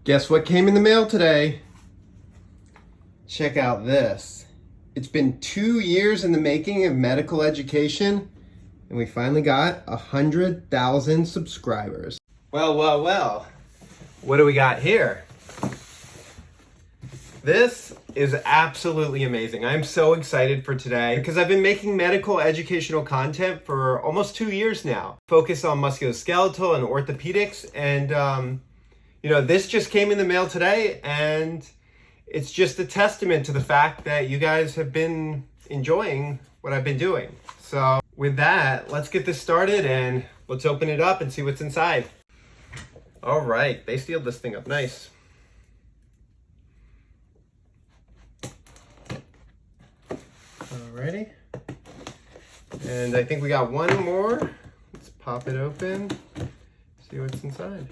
Guess what came in the mail today? Check out this. It's been 2 years in the making of medical education, and we finally got 100,000 subscribers. Well. What do we got here? This is absolutely amazing. I'm so excited for today because I've been making medical educational content for almost 2 years now. Focus on musculoskeletal and orthopedics, and this just came in the mail today, and it's just a testament to the fact that you guys have been enjoying what I've been doing. So with that, let's get this started and let's open it up and see what's inside. All right, they sealed this thing up nice. Alrighty. And I think we got one more. Let's pop it open, see what's inside.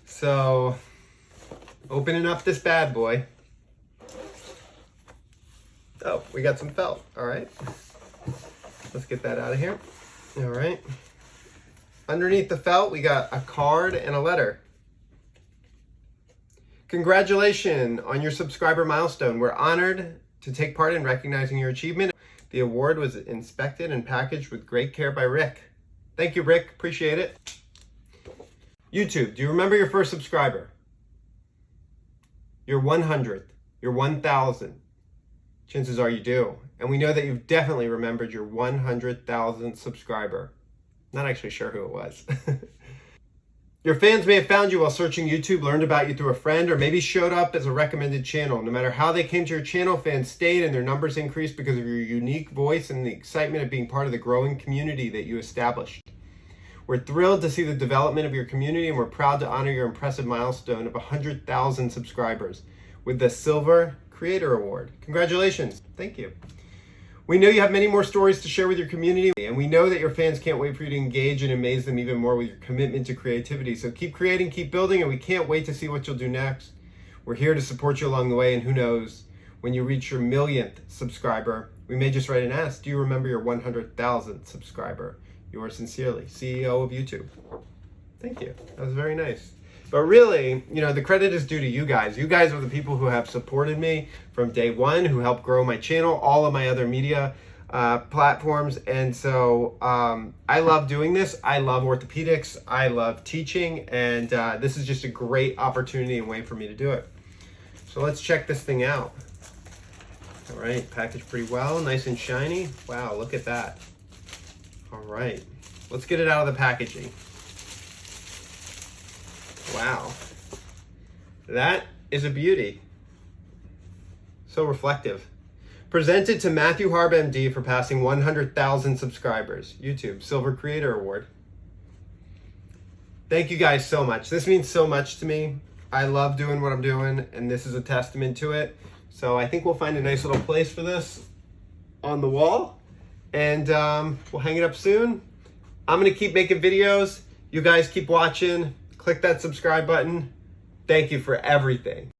So, opening up this bad boy. Oh, we got some felt. All right. Let's get that out of here. All right. Underneath the felt, we got a card and a letter. Congratulations on your subscriber milestone. We're honored to take part in recognizing your achievement. The award was inspected and packaged with great care by Rick. Thank you, Rick. Appreciate it. YouTube, do you remember your first subscriber? Your 100th, your 1,000. Chances are you do. And we know that you've definitely remembered your 100,000th subscriber. Not actually sure who it was. Your fans may have found you while searching YouTube, learned about you through a friend, or maybe showed up as a recommended channel. No matter how they came to your channel, fans stayed and their numbers increased because of your unique voice and the excitement of being part of the growing community that you established. We're thrilled to see the development of your community, and we're proud to honor your impressive milestone of 100,000 subscribers with the Silver Creator Award. Congratulations. Thank you. We know you have many more stories to share with your community, and we know that your fans can't wait for you to engage and amaze them even more with your commitment to creativity. So keep creating, keep building, and we can't wait to see what you'll do next. We're here to support you along the way, and who knows, when you reach your 1,000,000th subscriber, we may just write and ask, do you remember your 100,000th subscriber? Yours sincerely, CEO of YouTube. Thank you. That was very nice. But really, the credit is due to you guys. You guys are the people who have supported me from day one, who helped grow my channel, all of my other media platforms. And so I love doing this. I love orthopedics. I love teaching. And this is just a great opportunity and way for me to do it. So let's check this thing out. All right, packaged pretty well, nice and shiny. Wow, look at that. All right, let's get it out of the packaging. Wow, that is a beauty. So reflective. Presented to Matthew Harb, MD, for passing 100,000 subscribers. YouTube Silver Creator Award. Thank you guys so much. This means so much to me. I love doing what I'm doing, and this is a testament to it. So I think we'll find a nice little place for this on the wall. And we'll hang it up soon. I'm gonna keep making videos. You guys keep watching. Click that subscribe button. Thank you for everything.